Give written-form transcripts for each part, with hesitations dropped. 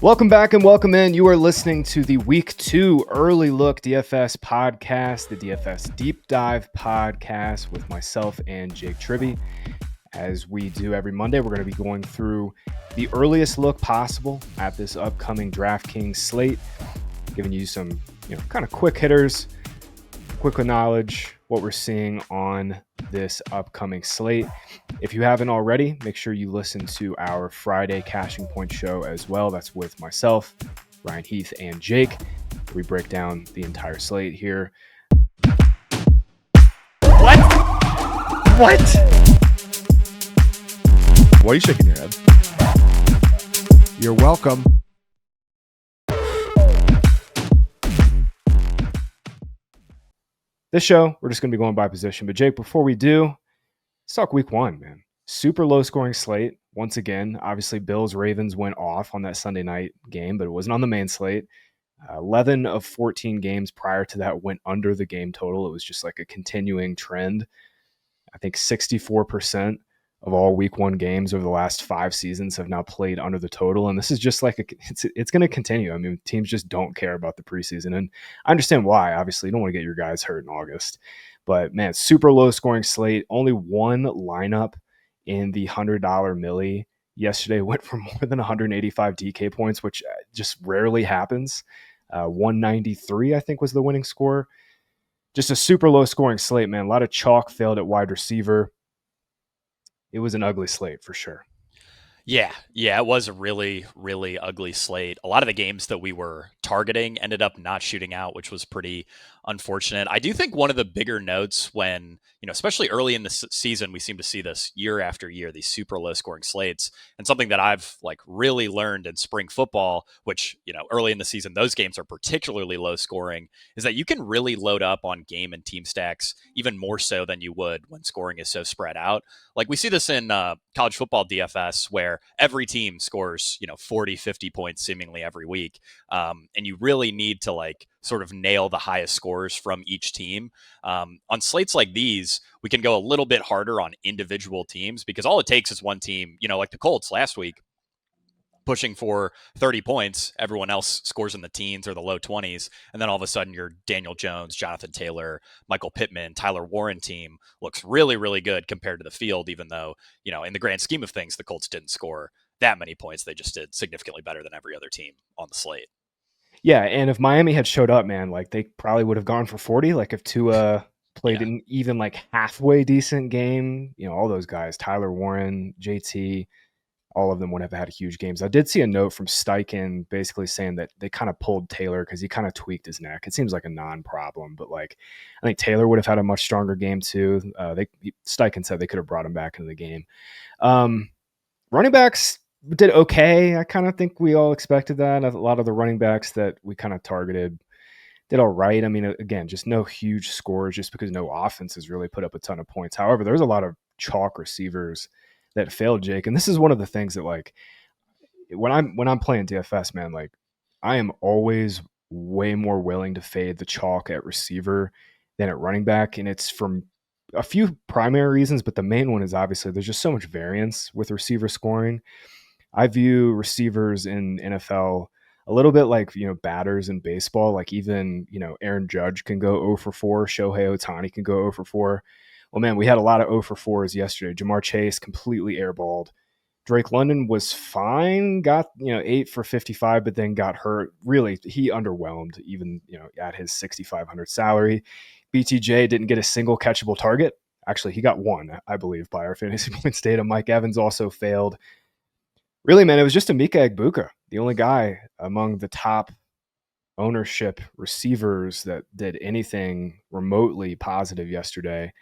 Welcome back and welcome in. You are listening to the Week 2 Early Look DFS podcast, the DFS Deep Dive podcast with myself and Jake Tribby. As we do every Monday, we're going to be going through the earliest look possible at this upcoming DraftKings slate, giving you some kind of quick hitters, quick knowledge, what we're seeing on this upcoming slate. If you haven't already, make sure you listen to our Friday Cashing Point show as well. That's with myself, Ryan Heath, and Jake. We break down the entire slate here. What? Why are you shaking your head? You're welcome. This show, we're just going to be going by position. But Jake, before we do, let's talk week 1, man. Super low scoring slate. Once again, obviously Bills-Ravens went off on that Sunday night game, but it wasn't on the main slate. 11 of 14 games prior to that went under the game total. It was just like a continuing trend. I think 64% of all week 1 games over the last 5 seasons have now played under the total. And this is just like, it's going to continue. I mean, teams just don't care about the preseason. And I understand why. Obviously, you don't want to get your guys hurt in August. But man, super low scoring slate. Only one lineup in the $100 milli yesterday went for more than 185 DK points, which just rarely happens. 193, I think, was the winning score. Just a super low scoring slate, man. A lot of chalk failed at wide receiver. It was an ugly slate for sure. Yeah, it was a really, really ugly slate. A lot of the games that we were targeting ended up not shooting out, which was pretty unfortunate. I do think one of the bigger notes when, especially early in the season, we seem to see this year after year, these super low scoring slates. And something that I've really learned in spring football, which, early in the season, those games are particularly low scoring, is that you can really load up on game and team stacks even more so than you would when scoring is so spread out. Like we see this in college football DFS where every team scores, 40, 50 points seemingly every week. And you really need to sort of nail the highest scores from each team. On slates like these, we can go a little bit harder on individual teams because all it takes is one team, like the Colts last week, pushing for 30 points. Everyone else scores in the teens or the low 20s. And then all of a sudden your Daniel Jones, Jonathan Taylor, Michael Pittman, Tyler Warren team looks really, really good compared to the field, even though, in the grand scheme of things, the Colts didn't score that many points. They just did significantly better than every other team on the slate. Yeah, and if Miami had showed up, man, they probably would have gone for 40. If Tua played an even halfway decent game, all those guys, Tyler Warren, JT, all of them would have had huge games. I did see a note from Steichen basically saying that they kind of pulled Taylor because he kind of tweaked his neck. It seems like a non-problem, but I think Taylor would have had a much stronger game too. Steichen said they could have brought him back into the game. Running backs did okay. I kind of think we all expected that. A lot of the running backs that we kind of targeted did all right. I mean, again, just no huge scores just because no offenses really put up a ton of points. However, there's a lot of chalk receivers that failed, Jake. And this is one of the things that when I'm playing DFS, man, I am always way more willing to fade the chalk at receiver than at running back. And it's from a few primary reasons, but the main one is obviously there's just so much variance with receiver scoring. I view receivers in NFL a little bit like, batters in baseball. Even, Aaron Judge can go 0 for 4. Shohei Ohtani can go 0 for 4. Well, man, we had a lot of 0 for 4s yesterday. Jamar Chase completely airballed. Drake London was fine, got 8 for 55, but then got hurt. Really, he underwhelmed even at his $6,500 salary. BTJ didn't get a single catchable target. Actually, he got one, I believe, by our fantasy points data. Mike Evans also failed. Really, man, it was just Emeka Egbuka, the only guy among the top ownership receivers that did anything remotely positive yesterday.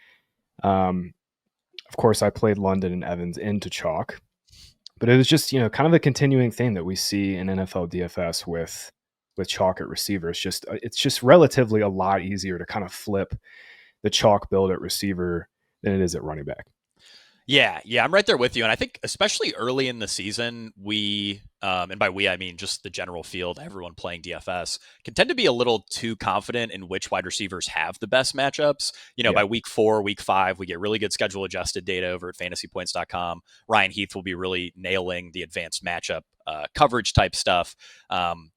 Of course, I played London and Evans into chalk, but it was just, kind of a continuing thing that we see in NFL DFS with chalk at receiver. It's just relatively a lot easier to kind of flip the chalk build at receiver than it is at running back. Yeah, I'm right there with you. And I think especially early in the season, and by we, I mean just the general field, everyone playing DFS, can tend to be a little too confident in which wide receivers have the best matchups. Yeah. By week 4, week 5, we get really good schedule adjusted data over at fantasypoints.com. Ryan Heath will be really nailing the advanced matchup coverage type stuff.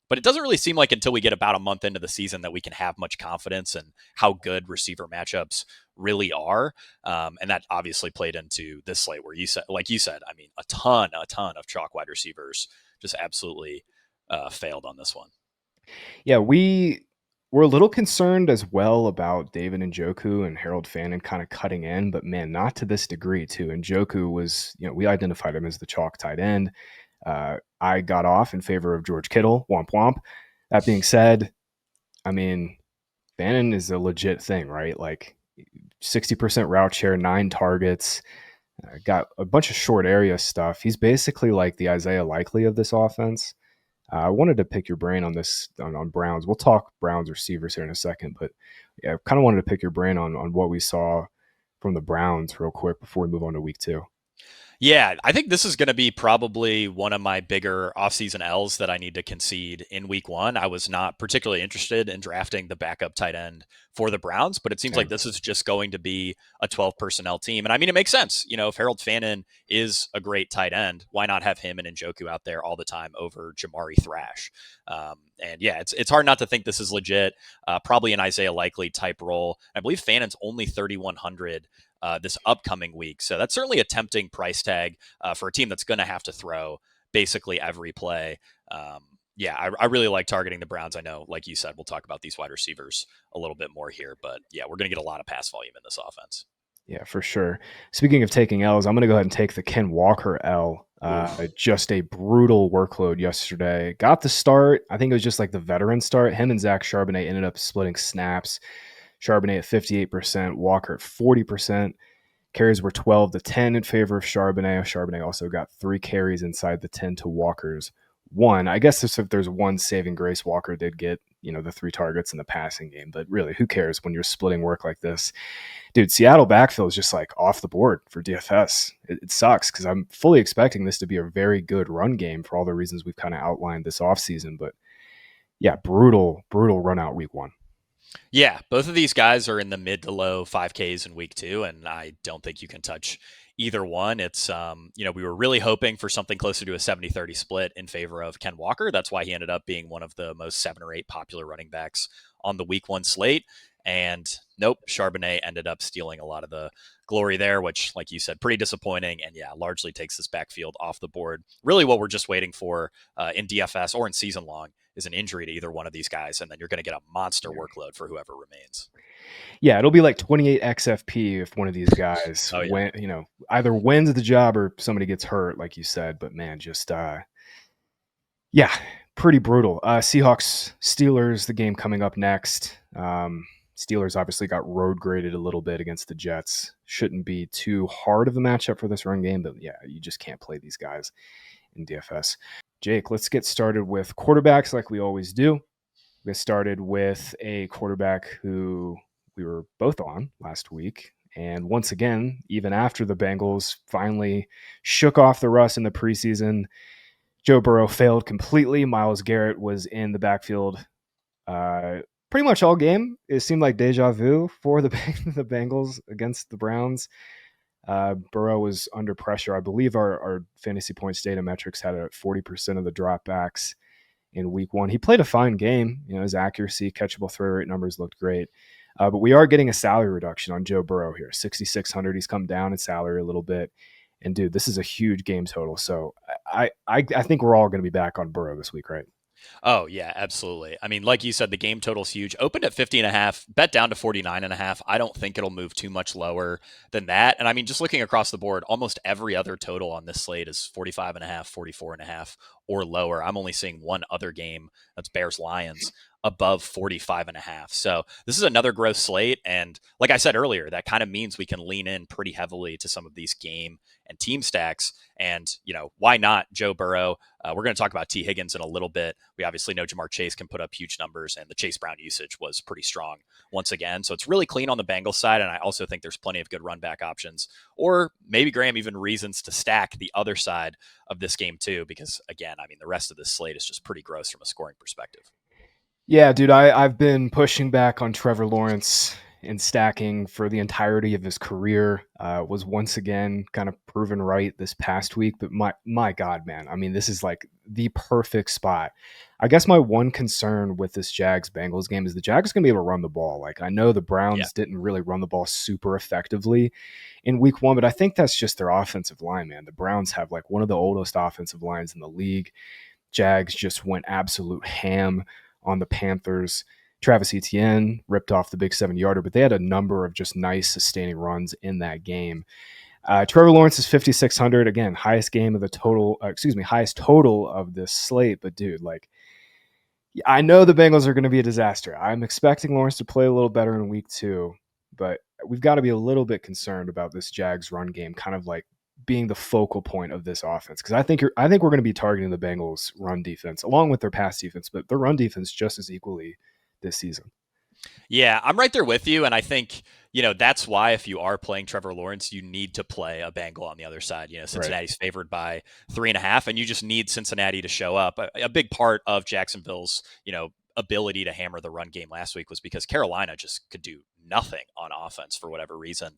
But it doesn't really seem like until we get about a month into the season that we can have much confidence in how good receiver matchups really are. And that obviously played into this slate where like you said, I mean, a ton of chalk wide receivers just absolutely failed on this one. Yeah, we're a little concerned as well about David Njoku and Harold Fannin kind of cutting in, but man, not to this degree too. Njoku was, we identified him as the chalk tight end. I got off in favor of George Kittle, womp womp. That being said, I mean, Fannin is a legit thing, right? Like 60% route share, 9 targets, got a bunch of short area stuff. He's basically like the Isaiah Likely of this offense. I wanted to pick your brain on this on Browns. We'll talk Browns receivers here in a second, but yeah, I kind of wanted to pick your brain on what we saw from the Browns real quick before we move on to week 2. Yeah, I think this is going to be probably one of my bigger offseason L's that I need to concede in week 1. I was not particularly interested in drafting the backup tight end for the Browns, but it seems like this is just going to be a 12 personnel team. And I mean, it makes sense. If Harold Fannin is a great tight end, why not have him and Njoku out there all the time over Jamari Thrash? And yeah, it's hard not to think this is legit. Probably an Isaiah Likely type role. I believe Fannin's only 3,100 this upcoming week. So that's certainly a tempting price tag for a team that's going to have to throw basically every play. I really like targeting the Browns. I know, like you said, we'll talk about these wide receivers a little bit more here, but yeah, we're going to get a lot of pass volume in this offense. Yeah, for sure. Speaking of taking L's, I'm going to go ahead and take the Ken Walker L. Just a brutal workload yesterday. Got the start. I think it was just like the veteran start. Him and Zach Charbonnet ended up splitting snaps. Charbonnet at 58%, Walker at 40%. Carries were 12-10 in favor of Charbonnet. Charbonnet also got 3 carries inside the 10 to Walker's 1. I guess if there's one saving grace, Walker did get, the 3 targets in the passing game. But really, who cares when you're splitting work like this? Dude, Seattle backfield is just like off the board for DFS. It sucks because I'm fully expecting this to be a very good run game for all the reasons we've kind of outlined this offseason. But yeah, brutal run out week 1. Yeah, both of these guys are in the mid to low 5Ks in week 2, and I don't think you can touch either one. It's, we were really hoping for something closer to a 70-30 split in favor of Ken Walker. That's why he ended up being one of the most 7 or 8 popular running backs on the week 1 slate. And nope, Charbonnet ended up stealing a lot of the glory there, which, like you said, pretty disappointing. And yeah, largely takes this backfield off the board. Really what we're just waiting for in DFS or in season long is an injury to either one of these guys. And then you're going to get a monster workload for whoever remains. Yeah, it'll be like 28 XFP if one of these guys either wins the job or somebody gets hurt, like you said. But man, just pretty brutal. Seahawks, Steelers, the game coming up next. Steelers obviously got road graded a little bit against the Jets. Shouldn't be too hard of a matchup for this run game, but yeah, you just can't play these guys in DFS. Jake, let's get started with quarterbacks like we always do. We get started with a quarterback who we were both on last week. And once again, even after the Bengals finally shook off the rust in the preseason, Joe Burrow failed completely. Myles Garrett was in the backfield pretty much all game. It seemed like deja vu for the Bengals against the Browns. Burrow was under pressure. I believe our fantasy points data metrics had it at 40% of the dropbacks in week 1. He played a fine game. His accuracy, catchable throw rate numbers looked great. But we are getting a salary reduction on Joe Burrow here. 6,600. He's come down in salary a little bit. And dude, this is a huge game total. So I think we're all going to be back on Burrow this week, right? Oh, yeah, absolutely. I mean, like you said, the game total's huge. Opened at 50.5, bet down to 49.5. I don't think it'll move too much lower than that. And I mean, just looking across the board, almost every other total on this slate is 45.5, 44.5 or lower. I'm only seeing one other game, that's Bears-Lions, above 45.5. So this is another gross slate. And like I said earlier, that kind of means we can lean in pretty heavily to some of these game and team stacks. And, why not Joe Burrow? We're going to talk about T. Higgins in a little bit. We obviously know Jamar Chase can put up huge numbers, and the Chase Brown usage was pretty strong once again. So it's really clean on the Bengals side, and I also think there's plenty of good run back options, or maybe, Graham, even reasons to stack the other side of this game too, because, again, the rest of this slate is just pretty gross from a scoring perspective. Yeah, dude, I've been pushing back on Trevor Lawrence in stacking for the entirety of his career. Was once again kind of proven right this past week, but my God, man, this is like the perfect spot. I guess my one concern with this Jags-Bengals game is the Jags are going to be able to run the ball. Like, I know the Browns didn't really run the ball super effectively in week one, but I think that's just their offensive line, man. The Browns have like one of the oldest offensive lines in the league. Jags just went absolute ham on the Panthers. Travis Etienne ripped off the big 7-yarder, but they had a number of just nice sustaining runs in that game. Trevor Lawrence is 5,600. Again, highest total of this slate. But dude, like, I know the Bengals are going to be a disaster. I'm expecting Lawrence to play a little better in week 2, but we've got to be a little bit concerned about this Jags run game kind of like being the focal point of this offense, because I think we're going to be targeting the Bengals run defense along with their pass defense, but their run defense just as equally this season. Yeah, I'm right there with you, and I think that's why if you are playing Trevor Lawrence, you need to play a Bengal on the other side. Cincinnati's favored by 3.5, and you just need Cincinnati to show up. A big part of Jacksonville's ability to hammer the run game last week was because Carolina just could do nothing on offense for whatever reason.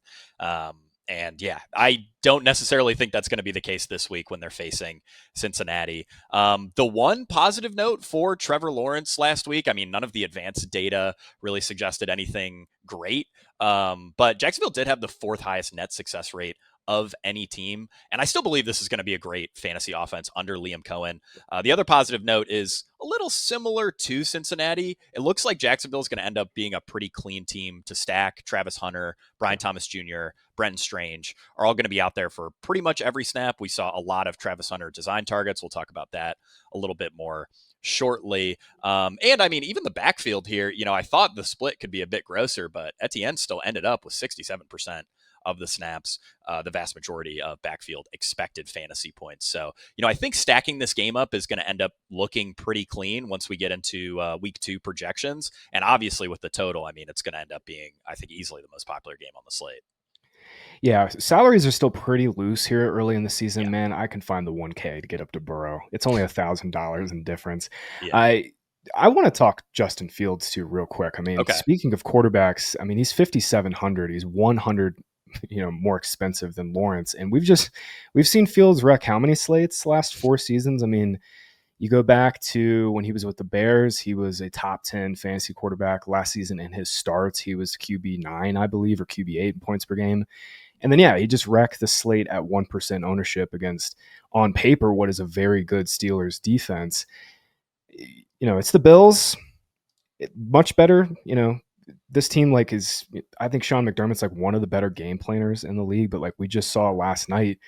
And yeah, I don't necessarily think that's going to be the case this week when they're facing Cincinnati. The one positive note for Trevor Lawrence last week, none of the advanced data really suggested anything great. But Jacksonville did have the 4th highest net success rate of any team. And I still believe this is going to be a great fantasy offense under Liam Cohen. The other positive note is a little similar to Cincinnati. It looks like Jacksonville is going to end up being a pretty clean team to stack. Travis Hunter, Brian Thomas Jr., Brenton Strange are all going to be out there for pretty much every snap. We saw a lot of Travis Hunter design targets. We'll talk about that a little bit more shortly. And even the backfield here, I thought the split could be a bit grosser, but Etienne still ended up with 67% of the snaps, the vast majority of backfield expected fantasy points. So, I think stacking this game up is going to end up looking pretty clean once we get into week 2 projections. And obviously with the total, it's going to end up being, I think, easily the most popular game on the slate. Yeah, salaries are still pretty loose here early in the season, man. I can find the 1K to get up to Burrow. It's only $1,000 in difference. Yeah. I want to talk Justin Fields too real quick. Speaking of quarterbacks, he's 5,700. He's 100 more expensive than Lawrence, and we've seen Fields wreck how many slates last 4 seasons. You go back to when he was with the Bears, he was a top 10 fantasy quarterback last season. In his starts, he was QB9, I believe, or QB8 in points per game. And then, he just wrecked the slate at 1% ownership against, on paper, what is a very good Steelers defense. It's the Bills, much better. This team I think Sean McDermott's one of the better game planners in the league, but we just saw last night,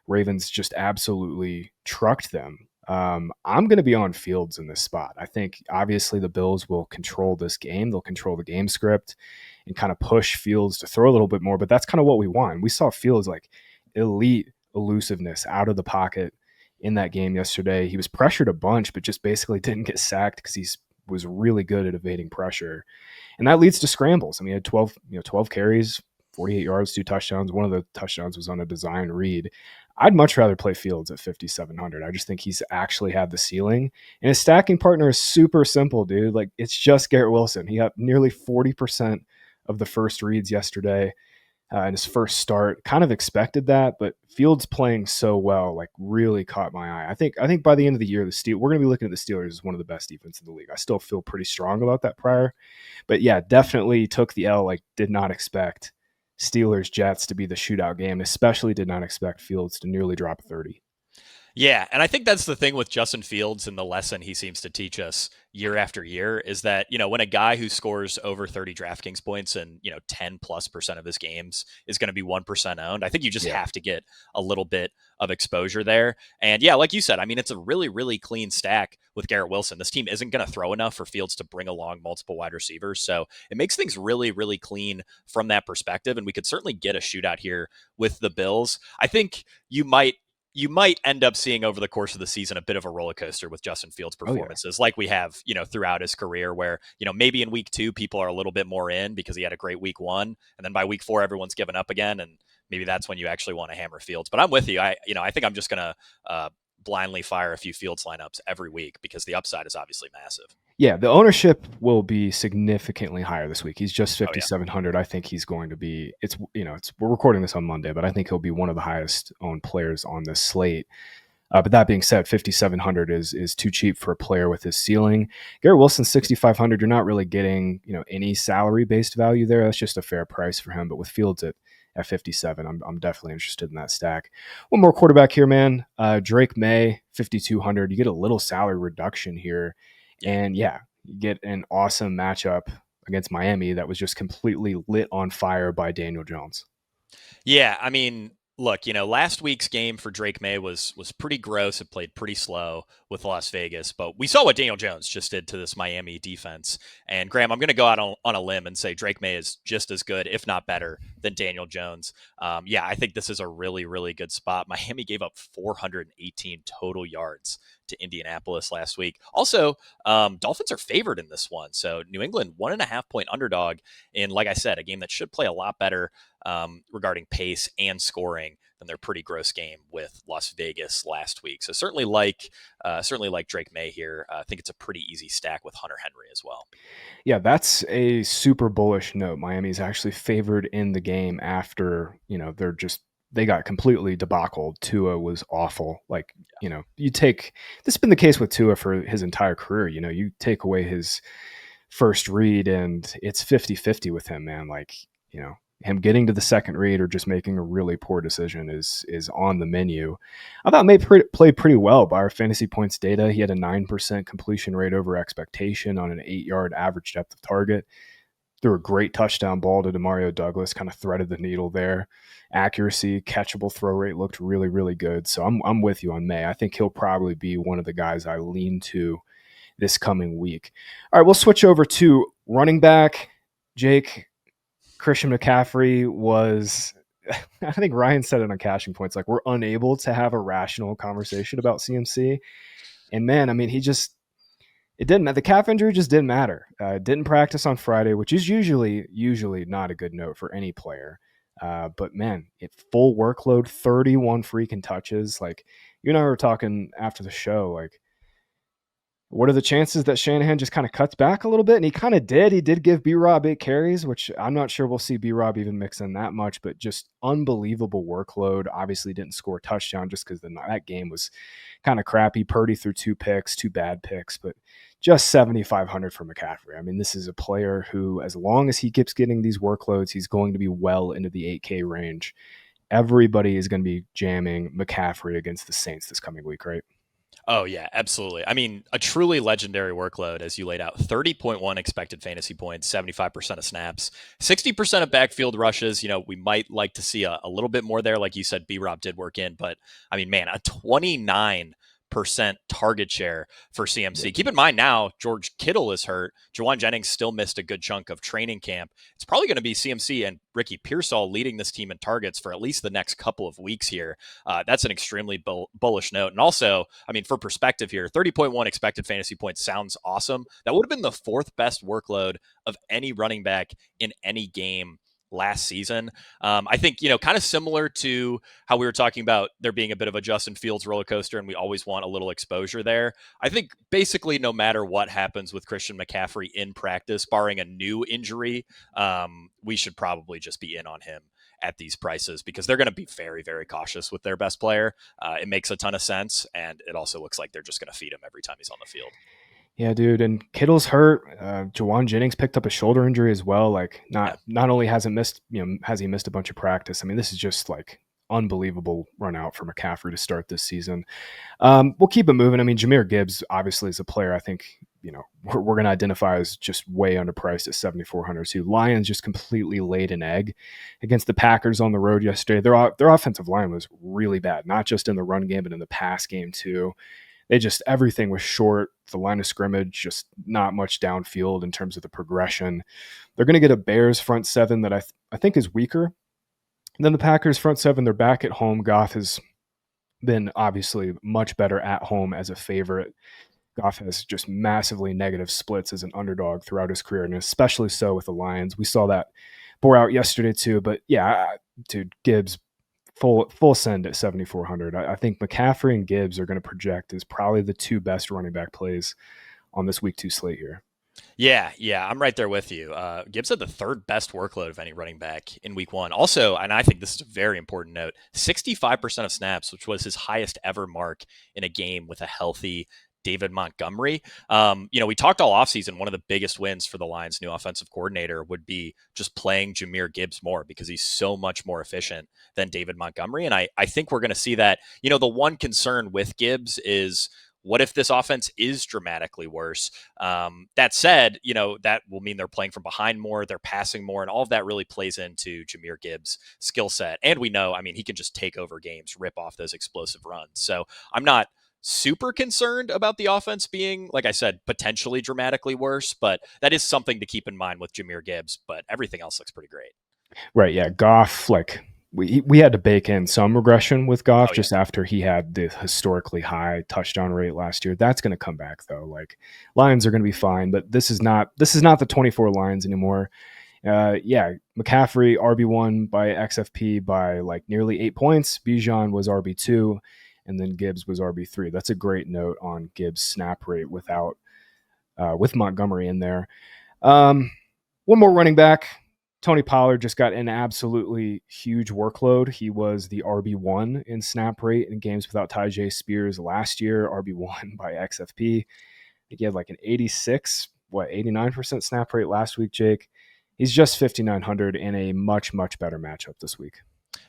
Ravens just absolutely trucked them. I'm going to be on Fields in this spot. I think obviously the Bills will control this game. They'll control the game script and kind of push Fields to throw a little bit more, but that's kind of what we want. We saw Fields elite elusiveness out of the pocket in that game yesterday. He was pressured a bunch, but just basically didn't get sacked because he was really good at evading pressure. And that leads to scrambles. He had 12 carries, 48 yards, 2 touchdowns. One of the touchdowns was on a design read. I'd much rather play Fields at 5,700. I just think he's actually had the ceiling. And his stacking partner is super simple, dude. It's just Garrett Wilson. He got nearly 40% of the first reads yesterday in his first start. Kind of expected that, but Fields playing so well, really caught my eye. I think by the end of the year, we're going to be looking at the Steelers as one of the best defense in the league. I still feel pretty strong about that prior. But yeah, definitely took the L. Did not expect Steelers Jets to be the shootout game, especially did not expect Fields to nearly drop 30. Yeah, and I think that's the thing with Justin Fields and the lesson he seems to teach us year after year is that, when a guy who scores over 30 DraftKings points and, 10+% of his games is going to be 1% owned, I think you just Yeah. have to get a little bit of exposure there. And yeah, like you said, I mean, it's a really, really clean stack with Garrett Wilson. This team isn't going to throw enough for Fields to bring along multiple wide receivers. So it makes things really, really clean from that perspective. And we could certainly get a shootout here with the Bills. I think you might end up seeing over the course of the season a bit of a roller coaster with Justin Fields' Oh yeah. performances, like we have, throughout his career, where, maybe in week 2, people are a little bit more in because he had a great week 1. And then by week 4, everyone's given up again. And maybe that's when you actually want to hammer Fields. But I'm with you. I think I'm just going to blindly fire a few Fields lineups every week because the upside is obviously massive. Yeah, the ownership will be significantly higher this week. He's just Oh, yeah. 5,700. I think he's going to be. We're recording this on Monday, but I think he'll be one of the highest owned players on this slate. But that being said, 5,700 is too cheap for a player with his ceiling. Garrett Wilson, 6,500. You're not really getting any salary based value there. That's just a fair price for him. But with Fields at 57, I'm definitely interested in that stack. One more quarterback here, man. Drake May, 5,200. You get a little salary reduction here, Yeah. and yeah, you get an awesome matchup against Miami that was just completely lit on fire by Daniel Jones. Yeah, I mean, look, last week's game for Drake May was pretty gross. It played pretty slow with Las Vegas, but we saw what Daniel Jones just did to this Miami defense. And Graham, I'm going to go out on a limb and say Drake May is just as good, if not better, than Daniel Jones. Yeah, I think this is a really, really good spot. Miami gave up 418 total yards to Indianapolis last week. Also, Dolphins are favored in this one. So New England, 1.5-point underdog in, like I said, a game that should play a lot better regarding pace and scoring than their pretty gross game with Las Vegas last week. So certainly like Drake May here. I think it's a pretty easy stack with Hunter Henry as well. Yeah, that's a super bullish note. Miami's actually favored in the game after, they got completely debacled. Tua was awful. Like, this has been the case with Tua for his entire career. You take away his first read and it's 50-50 with him, man. Like, him getting to the second read or just making a really poor decision is on the menu. I thought May played pretty well by our fantasy points data. He had a 9% completion rate over expectation on an 8-yard average depth of target. Threw a great touchdown ball to Demario Douglas, kind of threaded the needle there. Accuracy, catchable throw rate looked really, really good. So I'm with you on May. I think he'll probably be one of the guys I lean to this coming week. All right, we'll switch over to running back. Jake, Christian McCaffrey was, I think Ryan said it on Cashing Points, like we're unable to have a rational conversation about CMC. And man, I mean, it didn't, the calf injury just didn't matter. Didn't practice on Friday, which is usually not a good note for any player. But man, full workload, 31 freaking touches. Like you and I were talking after the show, like, what are the chances that Shanahan just kind of cuts back a little bit? And he kind of did. He did give B-Rob 8 carries, which I'm not sure we'll see B-Rob even mix in that much, but just unbelievable workload. Obviously didn't score a touchdown just because that game was kind of crappy. Purdy threw 2 picks, 2 bad picks, but just 7,500 for McCaffrey. I mean, this is a player who, as long as he keeps getting these workloads, he's going to be well into the 8K range. Everybody is going to be jamming McCaffrey against the Saints this coming week, right? Oh, yeah, absolutely. I mean, a truly legendary workload, as you laid out. 30.1 expected fantasy points, 75% of snaps, 60% of backfield rushes. We might like to see a little bit more there. Like you said, B-Rob did work in. But, I mean, man, a 29% target share for CMC. Keep in mind now, George Kittle is hurt. Juwan Jennings still missed a good chunk of training camp. It's probably going to be CMC and Ricky Pearsall leading this team in targets for at least the next couple of weeks here. That's an extremely bullish note. And also, I mean, for perspective here, 30.1 expected fantasy points sounds awesome. That would have been the 4th best workload of any running back in any game last season. I think, kind of similar to how we were talking about there being a bit of a Justin Fields roller coaster and we always want a little exposure there. I think basically no matter what happens with Christian McCaffrey in practice, barring a new injury, we should probably just be in on him at these prices because they're going to be very, very cautious with their best player. It makes a ton of sense. And it also looks like they're just going to feed him every time he's on the field. Yeah, dude, and Kittle's hurt. Juwan Jennings picked up a shoulder injury as well. Like, not only has he missed a bunch of practice. I mean, this is just like unbelievable run out for McCaffrey to start this season. We'll keep it moving. I mean, Jahmyr Gibbs obviously is a player I think, we're going to identify as just way underpriced at 7,400 too. Lions just completely laid an egg against the Packers on the road yesterday. Their offensive line was really bad, not just in the run game, but in the pass game too. Everything was short. The line of scrimmage, just not much downfield in terms of the progression. They're going to get a Bears front seven that I think is weaker than the Packers front seven. They're back at home. Goff has been obviously much better at home as a favorite. Goff has just massively negative splits as an underdog throughout his career, and especially so with the Lions. We saw that bore out yesterday too. But yeah, dude, Gibbs, full send at 7,400. I think McCaffrey and Gibbs are going to project as probably the two best running back plays on this week 2 slate here. Yeah, I'm right there with you. Gibbs had the third best workload of any running back in week 1. Also, and I think this is a very important note, 65% of snaps, which was his highest ever mark in a game with a healthy David Montgomery. We talked all offseason, one of the biggest wins for the Lions' new offensive coordinator would be just playing Jahmyr Gibbs more because he's so much more efficient than David Montgomery. And I think we're going to see that. The one concern with Gibbs is, what if this offense is dramatically worse? That said, that will mean they're playing from behind more, they're passing more, and all of that really plays into Jahmyr Gibbs' skill set. And we know, he can just take over games, rip off those explosive runs. So I'm not super concerned about the offense being, like I said, potentially dramatically worse, but that is something to keep in mind with Jahmyr Gibbs. But everything else looks pretty great. Right, yeah. Goff, we had to bake in some regression with Goff just after he had the historically high touchdown rate last year. That's going to come back though. Lions are going to be fine, but this is not the 24 Lions anymore. McCaffrey RB1 by XFP by nearly 8 points. Bijan was RB2, and then Gibbs was RB3. That's a great note on Gibbs' snap rate with Montgomery in there. One more running back. Tony Pollard just got an absolutely huge workload. He was the RB1 in snap rate in games without Tyjae Spears last year, RB1 by XFP. I think he had an 89% snap rate last week, Jake. He's just 5,900 in a much, much better matchup this week.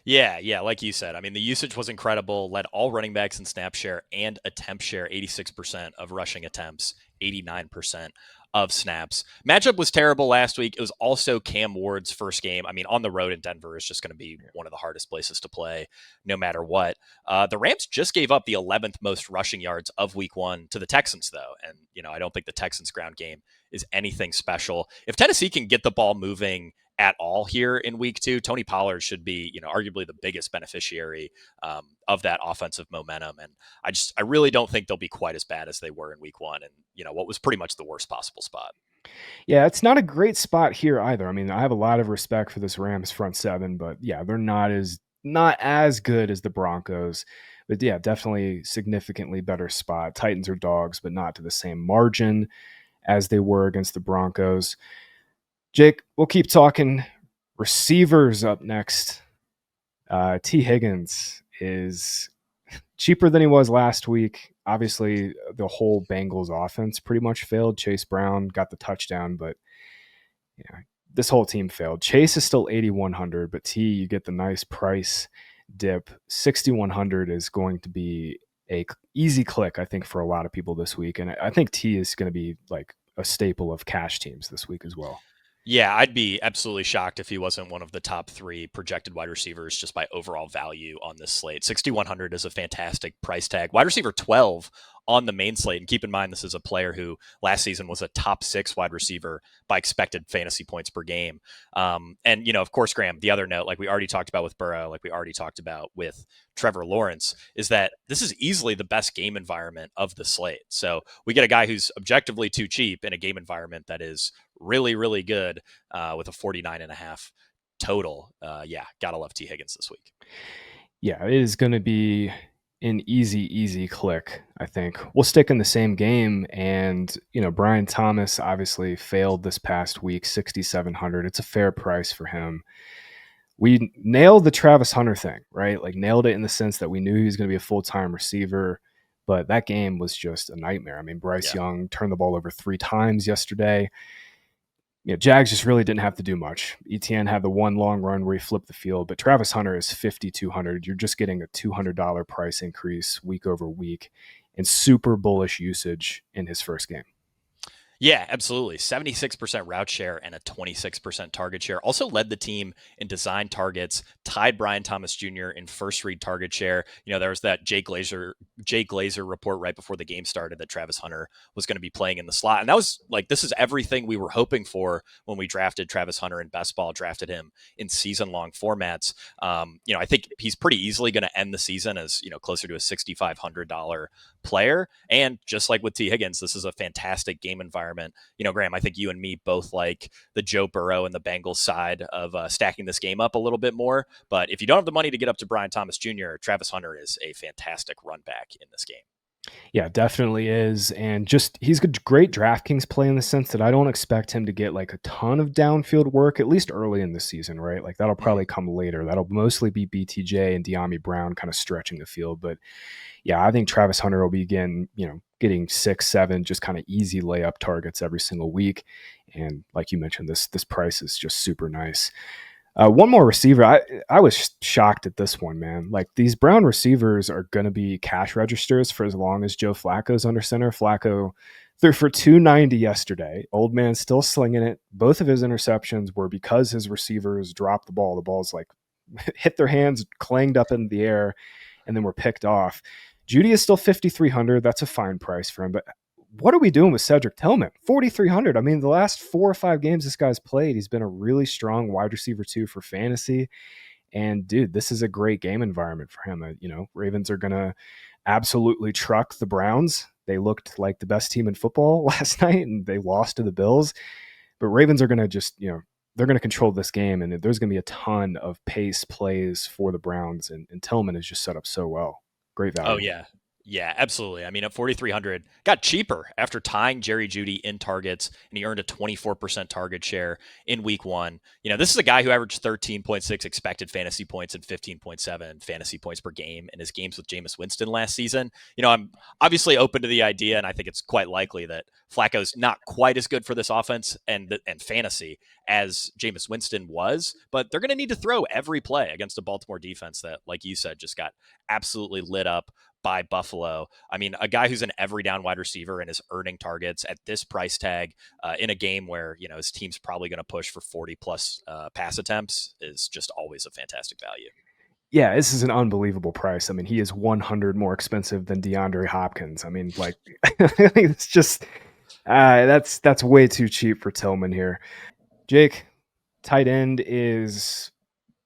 Yeah, like you said. The usage was incredible, led all running backs in snap share and attempt share, 86% of rushing attempts, 89% of snaps. Matchup was terrible last week. It was also Cam Ward's first game. On the road in Denver is just going to be one of the hardest places to play, no matter what. The Rams just gave up the 11th most rushing yards of week 1 to the Texans, though. And, I don't think the Texans ground game is anything special. If Tennessee can get the ball moving at all here in week 2, Tony Pollard should be, arguably the biggest beneficiary of that offensive momentum. And I really don't think they'll be quite as bad as they were in week 1. And, what was pretty much the worst possible spot. Yeah, it's not a great spot here either. I have a lot of respect for this Rams front seven, but yeah, they're not as good as the Broncos. But yeah, definitely significantly better spot. Titans are dogs, but not to the same margin as they were against the Broncos. Jake, we'll keep talking receivers up next. T. Higgins is cheaper than he was last week. Obviously, the whole Bengals offense pretty much failed. Chase Brown got the touchdown, but this whole team failed. Chase is still 8,100, but T, you get the nice price dip. 6,100 is going to be a easy click, I think, for a lot of people this week. And I think T is going to be a staple of cash teams this week as well. Yeah, I'd be absolutely shocked if he wasn't one of the top 3 projected wide receivers just by overall value on this slate. 6,100 is a fantastic price tag. Wide receiver 12 on the main slate. And keep in mind, this is a player who last season was a top 6 wide receiver by expected fantasy points per game. And, of course, Graham, the other note, like we already talked about with Burrow, like we already talked about with Trevor Lawrence, is that this is easily the best game environment of the slate. So we get a guy who's objectively too cheap in a game environment that is really, really good with a 49.5 total. Gotta love T. Higgins this week. Yeah, it is going to be an easy click, I think. We'll stick in the same game, and Brian Thomas obviously failed this past week, 6,700. It's a fair price for him. We nailed the Travis Hunter thing, right? Nailed it in the sense that we knew he was going to be a full-time receiver, but that game was just a nightmare. Bryce Young turned the ball over 3 times yesterday. Jags just really didn't have to do much. ETN had the one long run where he flipped the field, but Travis Hunter is 5,200. You're just getting a $200 price increase week over week and super bullish usage in his first game. Yeah, absolutely. 76% route share and a 26% target share. Also led the team in design targets, tied Brian Thomas Jr. in first read target share. There was that Jay Glazer report right before the game started that Travis Hunter was going to be playing in the slot. And that was this is everything we were hoping for when we drafted Travis Hunter in best ball, drafted him in season long formats. I think he's pretty easily going to end the season as, closer to a $6,500 player. And just like with T. Higgins, this is a fantastic game environment. Graham, I think you and me both like the Joe Burrow and the Bengals side of stacking this game up a little bit more. But if you don't have the money to get up to Brian Thomas Jr., Travis Hunter is a fantastic run back in this game. Yeah, definitely is. And he's a great DraftKings play in the sense that I don't expect him to get a ton of downfield work, at least early in the season, right? That'll probably come later. That'll mostly be BTJ and De'Ami Brown kind of stretching the field. But yeah, I think Travis Hunter will be getting 6, 7, just kind of easy layup targets every single week. And like you mentioned, this price is just super nice. One more receiver. I was shocked at this one, man. These Brown receivers are going to be cash registers for as long as Joe Flacco's under center. Flacco threw for 290 yesterday. Old man still slinging it. Both of his interceptions were because his receivers dropped the ball. The balls hit their hands, clanged up in the air, and then were picked off. Judy is still 5,300. That's a fine price for him. But what are we doing with Cedric Tillman? 4,300. I mean, the last 4 or 5 games this guy's played, he's been a really strong wide receiver too for fantasy. And dude, this is a great game environment for him. Ravens are going to absolutely truck the Browns. They looked like the best team in football last night and they lost to the Bills. But Ravens are going to they're going to control this game, and there's going to be a ton of pace plays for the Browns. And Tillman is just set up so well. Great value. Oh, yeah. Yeah, absolutely. I mean, at 4,300, got cheaper after tying Jerry Jeudy in targets, and he earned a 24% target share in week 1. This is a guy who averaged 13.6 expected fantasy points and 15.7 fantasy points per game in his games with Jameis Winston last season. I'm obviously open to the idea, and I think it's quite likely that Flacco's not quite as good for this offense and fantasy as Jameis Winston was, but they're going to need to throw every play against a Baltimore defense that, like you said, just got absolutely lit up by Buffalo. I mean, a guy who's an every down wide receiver and is earning targets at this price tag in a game where, his team's probably going to push for 40 plus pass attempts is just always a fantastic value. Yeah, this is an unbelievable price. I mean, he is 100 more expensive than DeAndre Hopkins. I mean, it's just, that's way too cheap for Tillman here. Jake, tight end is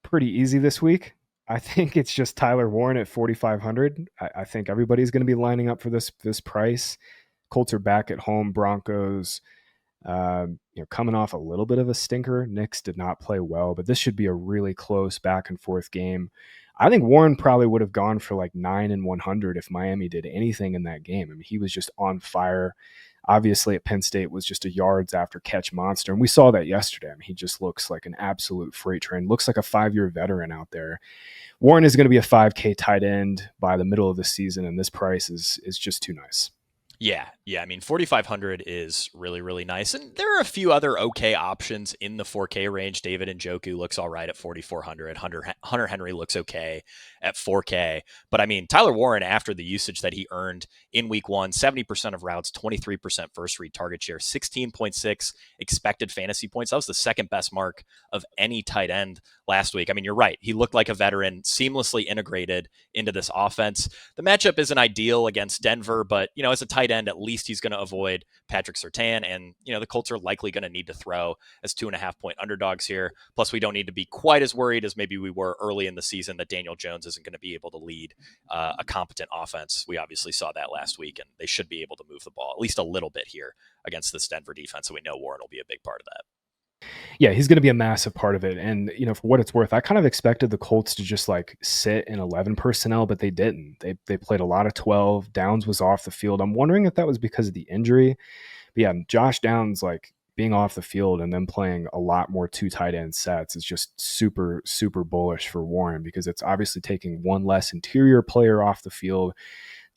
pretty easy this week. I think it's just Tyler Warren at 4,500. I think everybody's going to be lining up for this price. Colts are back at home. Broncos, coming off a little bit of a stinker. Knicks did not play well, but this should be a really close back and forth game. I think Warren probably would have gone for 9 and 100 if Miami did anything in that game. I mean, he was just on fire. Obviously, at Penn State was just a yards after catch monster, and we saw that yesterday. I mean, he just looks like an absolute freight train. Looks like a 5-year veteran out there. Warren is going to be a 5K tight end by the middle of the season, and this price is just too nice. Yeah. I mean, 4,500 is really, really nice. And there are a few other okay options in the 4K range. David Njoku looks all right at 4,400. Hunter Henry looks okay at 4K. But I mean, Tyler Warren, after the usage that he earned in week 1, 70% of routes, 23% first read target share, 16.6 expected fantasy points. That was the second best mark of any tight end last week. I mean, you're right. He looked like a veteran, seamlessly integrated into this offense. The matchup isn't ideal against Denver, but, as a tight end, at least he's going to avoid Patrick Surtain. And, the Colts are likely going to need to throw as 2.5-point underdogs here. Plus, we don't need to be quite as worried as maybe we were early in the season that Daniel Jones isn't going to be able to lead a competent offense. We obviously saw that last week, and they should be able to move the ball at least a little bit here against this Denver defense. So we know Warren will be a big part of that. Yeah, he's going to be a massive part of it. And, for what it's worth, I kind of expected the Colts to just sit in 11 personnel, but they didn't. They played a lot of 12. Downs was off the field. I'm wondering if that was because of the injury. But yeah, Josh Downs, being off the field and then playing a lot more 2 tight end sets is just super, super bullish for Warren because it's obviously taking one less interior player off the field.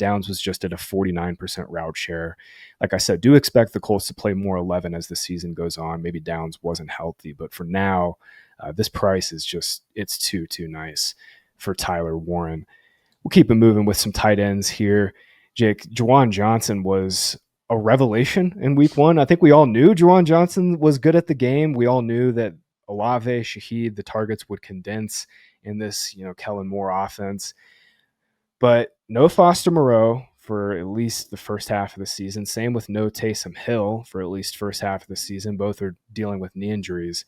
Downs was just at a 49% route share. Like I said, do expect the Colts to play more 11 as the season goes on. Maybe Downs wasn't healthy, but for now, this price is just, it's too nice for Tyler Warren. We'll keep it moving with some tight ends here. Jake, Juwan Johnson was a revelation in week one. I think we all knew Juwan Johnson was good at the game. We all knew that Olave, Shaheed, the targets would condense in this, Kellen Moore offense. But no Foster Moreau for at least the first half of the season. Same with no Taysom Hill for at least first half of the season. Both are dealing with knee injuries.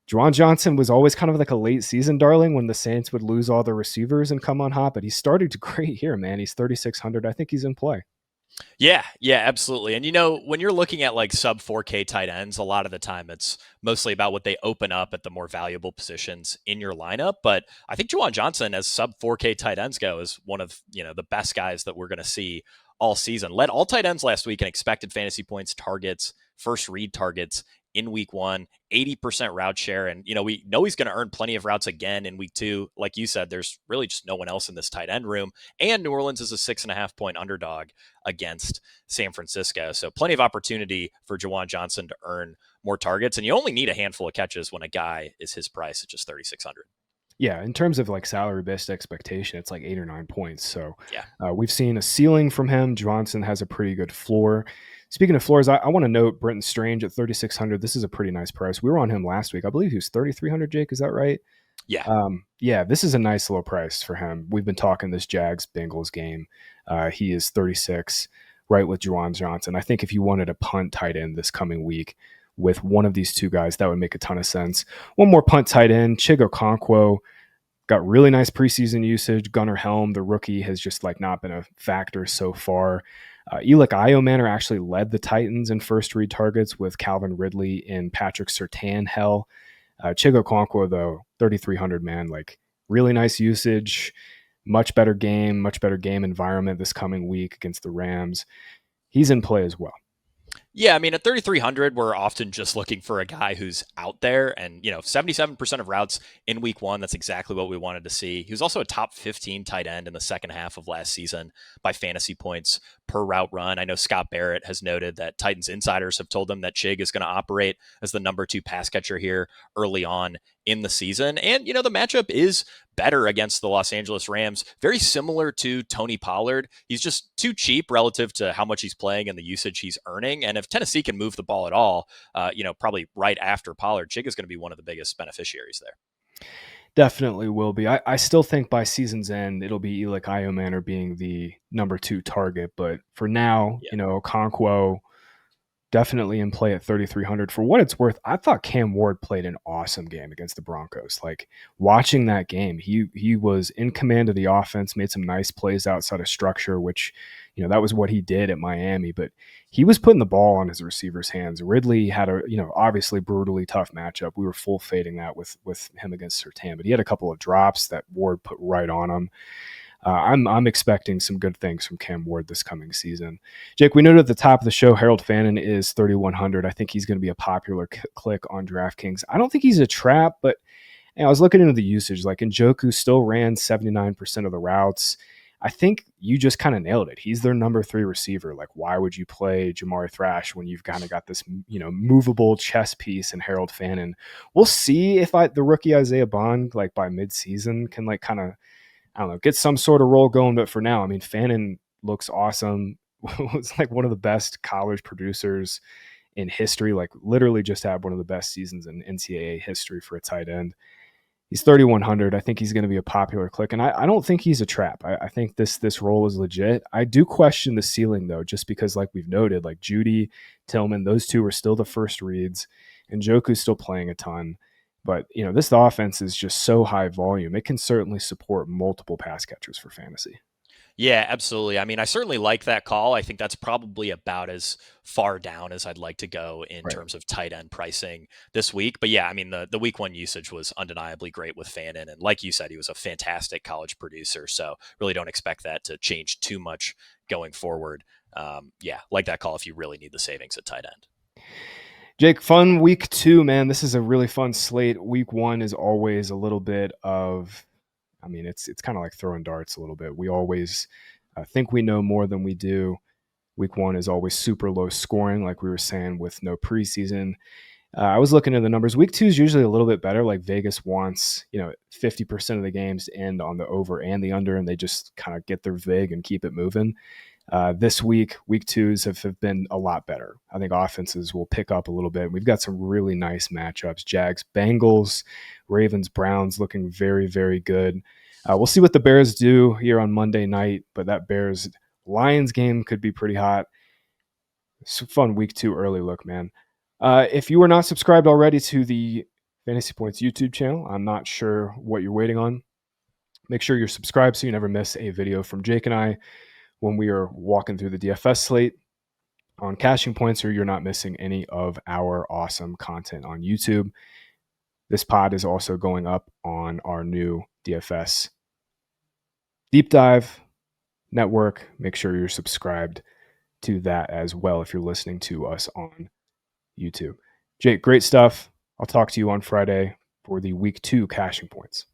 Juwan Johnson was always kind of like a late season darling when the Saints would lose all the receivers and come on hot, but he started to great here, man. He's 3,600. I think he's in play. Yeah, absolutely. And when you're looking at like sub 4K tight ends, a lot of the time it's mostly about what they open up at the more valuable positions in your lineup. But I think Juwan Johnson, as sub 4K tight ends go, is one of the best guys that we're going to see all season. Led all tight ends last week in expected fantasy points, targets, first read targets in week one, 80% route share. And, we know he's going to earn plenty of routes again in week two. Like you said, there's really just no one else in this tight end room. And New Orleans is a 6.5 point underdog against San Francisco. So plenty of opportunity for Juwan Johnson to earn more targets. And you only need a handful of catches when a guy is his price at just 3,600. Yeah, in terms of like salary-based expectation, it's like 8 or 9 points. So yeah, we've seen a ceiling from him. Johnson has a pretty good floor. Speaking of floors, I want to note Brenton Strange at 3,600. This is a pretty nice price. We were on him last week. I believe he was 3,300, Jake. Is that right? Yeah. This is a nice little price for him. We've been talking this Jags-Bengals game. He is 36, right with Juwan Johnson. I think if you wanted a punt tight end this coming week with one of these two guys, that would make a ton of sense. One more punt tight end, Chig Okonkwo. Got really nice preseason usage. Gunnar Helm, the rookie, has just like not been a factor so far. Elic Iomanor actually led the Titans in first read targets with Calvin Ridley and Patrick Surtain hell. Chig Okonkwo, though, 3,300, man, like really nice usage, much better game environment this coming week against the Rams. He's in play as well. Yeah, I mean, at 3,300, we're often just looking for a guy who's out there. And, 77% of routes in week one, that's exactly what we wanted to see. He was also a top 15 tight end in the second half of last season by fantasy points per route run. I know Scott Barrett has noted that Titans insiders have told him that Chig is going to operate as the number 2 pass catcher here early on in the season. And, the matchup is better against the Los Angeles Rams. Very similar to Tony Pollard. He's just too cheap relative to how much he's playing and the usage he's earning. And if Tennessee can move the ball at all, probably right after Pollard, Chig is going to be one of the biggest beneficiaries there. Definitely will be. I still think by season's end, it'll be Elic Iomanor being the number 2 target. But for now, Okonkwo definitely in play at 3,300. For what it's worth, I thought Cam Ward played an awesome game against the Broncos. Like watching that game, he was in command of the offense, made some nice plays outside of structure, which, that was what he did at Miami. But he was putting the ball on his receivers' hands. Ridley had a, obviously brutally tough matchup. We were full fading that with him against Surtain, but he had a couple of drops that Ward put right on him. I'm expecting some good things from Cam Ward this coming season. Jake, we noted at the top of the show, Harold Fannin is 3,100. I think he's going to be a popular click on DraftKings. I don't think he's a trap, but I was looking into the usage. Like Njoku still ran 79% of the routes. I think you just kind of nailed it. He's their number 3 receiver. Like, why would you play Jamari Thrash when you've kind of got this, movable chess piece in Harold Fannin? We'll see if the rookie Isaiah Bond, like by midseason, can like kind of, I don't know, get some sort of roll going. But for now, I mean, Fannin looks awesome. Was like one of the best college producers in history. Like literally just had one of the best seasons in NCAA history for a tight end. He's 3,100. I think he's going to be a popular click. And I don't think he's a trap. I think this role is legit. I do question the ceiling, though, just because, like we've noted, like Judy, Tillman, those two are still the first reads. And Njoku's still playing a ton. But, this offense is just so high volume. It can certainly support multiple pass catchers for fantasy. Yeah, absolutely. I mean, I certainly like that call. I think that's probably about as far down as I'd like to go in terms of tight end pricing this week. But yeah, I mean, the week one usage was undeniably great with Fannin. And like you said, he was a fantastic college producer. So really don't expect that to change too much going forward. Like that call if you really need the savings at tight end. Jake, fun week 2, man. This is a really fun slate. Week 1 is always a little bit of, I mean, it's kind of like throwing darts a little bit. We always I think we know more than we do. Week 1 is always super low scoring, like we were saying, with no preseason. I was looking at the numbers. Week 2 is usually a little bit better. Like Vegas wants, 50% of the games to end on the over and the under, and they just kind of get their vig and keep it moving. This week 2s have been a lot better. I think offenses will pick up a little bit. We've got some really nice matchups. Jags, Bengals, Ravens, Browns looking very, very good. We'll see what the Bears do here on Monday night, but that Bears Lions game could be pretty hot. It's a fun week 2 early look, man. If you are not subscribed already to the Fantasy Points YouTube channel, I'm not sure what you're waiting on. Make sure you're subscribed so you never miss a video from Jake and I when we are walking through the DFS slate on Cashing Points, or you're not missing any of our awesome content on YouTube. This pod is also going up on our new DFS Deep Dive network. Make sure you're subscribed to that as well if you're listening to us on YouTube. Jake, great stuff. I'll talk to you on Friday for the week 2 Cashing Points.